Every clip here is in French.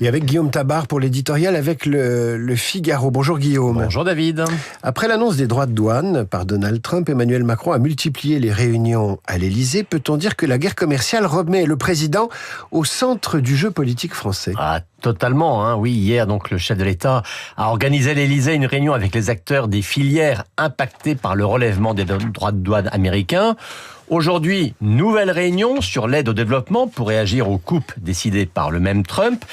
Et avec Guillaume Tabar pour l'éditorial avec le Figaro. Bonjour Guillaume. Bonjour David. Après l'annonce des droits de douane par Donald Trump, Emmanuel Macron a multiplié les réunions à l'Élysée. Peut-on dire que la guerre commerciale remet le président au centre du jeu politique français ? Totalement, hein. Oui, hier, donc, le chef de l'État a organisé à l'Élysée une réunion avec les acteurs des filières impactées par le relèvement des droits de douane américains. Aujourd'hui, nouvelle réunion sur l'aide au développement pour réagir aux coupes décidées par le même Trump.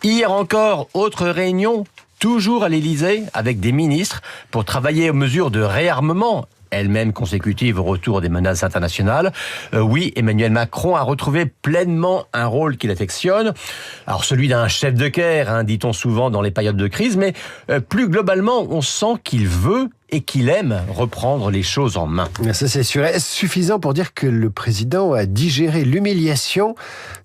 Hier encore, autre réunion, toujours à l'Élysée, avec des ministres pour travailler aux mesures de réarmement, elle-même consécutive au retour des menaces internationales. Oui, Emmanuel Macron a retrouvé pleinement un rôle qu'il affectionne. Alors celui d'un chef de guerre, dit-on souvent dans les périodes de crise, mais plus globalement, on sent qu'il veut et qu'il aime reprendre les choses en main. Mais ça c'est sûr. Est-ce suffisant pour dire que le président a digéré l'humiliation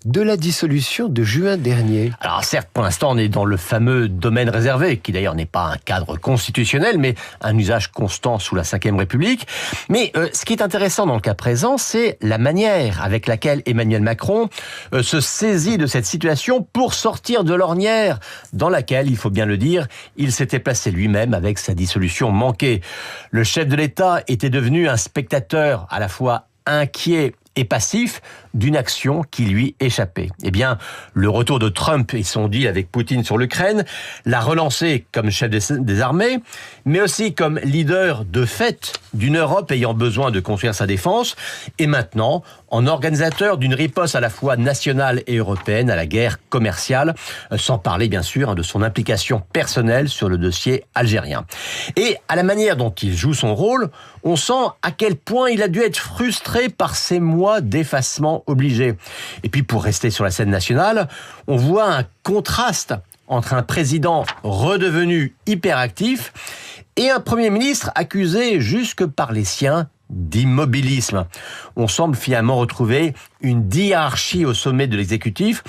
de la dissolution de juin dernier ? Alors certes, pour l'instant, on est dans le fameux domaine réservé, qui d'ailleurs n'est pas un cadre constitutionnel, mais un usage constant sous la Ve République. Mais ce qui est intéressant dans le cas présent, c'est la manière avec laquelle Emmanuel Macron se saisit de cette situation pour sortir de l'ornière dans laquelle, il faut bien le dire, il s'était placé lui-même avec sa dissolution manquée. Le chef de l'État était devenu un spectateur à la fois inquiet et passif d'une action qui lui échappait. Eh bien, le retour de Trump et son deal avec Poutine sur l'Ukraine l'a relancé comme chef des armées, mais aussi comme leader de fait d'une Europe ayant besoin de construire sa défense, et maintenant en organisateur d'une riposte à la fois nationale et européenne à la guerre commerciale, sans parler bien sûr de son implication personnelle sur le dossier algérien. Et à la manière dont il joue son rôle, on sent à quel point il a dû être frustré par ces mois d'effacement obligé. Et puis pour rester sur la scène nationale, on voit un contraste entre un président redevenu hyperactif et un Premier ministre accusé jusque par les siens d'immobilisme. On semble finalement retrouver une hiérarchie au sommet de l'exécutif,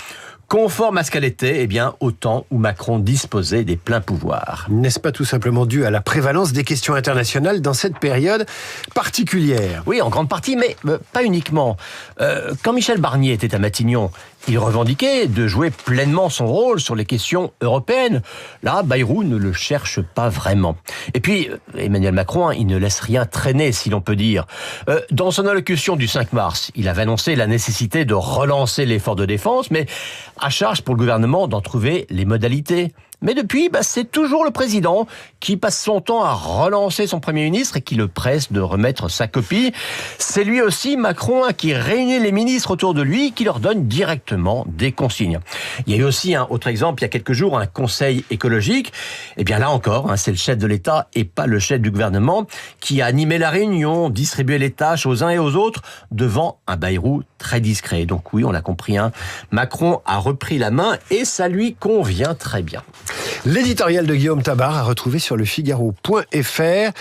conforme à ce qu'elle était, au temps où Macron disposait des pleins pouvoirs. N'est-ce pas tout simplement dû à la prévalence des questions internationales dans cette période particulière ? Oui, en grande partie, mais pas uniquement. Quand Michel Barnier était à Matignon, il revendiquait de jouer pleinement son rôle sur les questions européennes. Là, Bayrou ne le cherche pas vraiment. Et puis, Emmanuel Macron, il ne laisse rien traîner, si l'on peut dire. Dans son allocution du 5 mars, il avait annoncé la nécessité de relancer l'effort de défense, mais à charge pour le gouvernement d'en trouver les modalités. Mais depuis, c'est toujours le président qui passe son temps à relancer son Premier ministre et qui le presse de remettre sa copie. C'est lui aussi, Macron, qui réunit les ministres autour de lui, qui leur donne directement des consignes. Il y a eu aussi un autre exemple, il y a quelques jours, un conseil écologique. Là encore, c'est le chef de l'État et pas le chef du gouvernement qui a animé la réunion, distribué les tâches aux uns et aux autres devant un Bayrou très discret. Donc oui, on l'a compris, Macron a repris la main et ça lui convient très bien. L'éditorial de Guillaume Tabar à retrouver sur lefigaro.fr.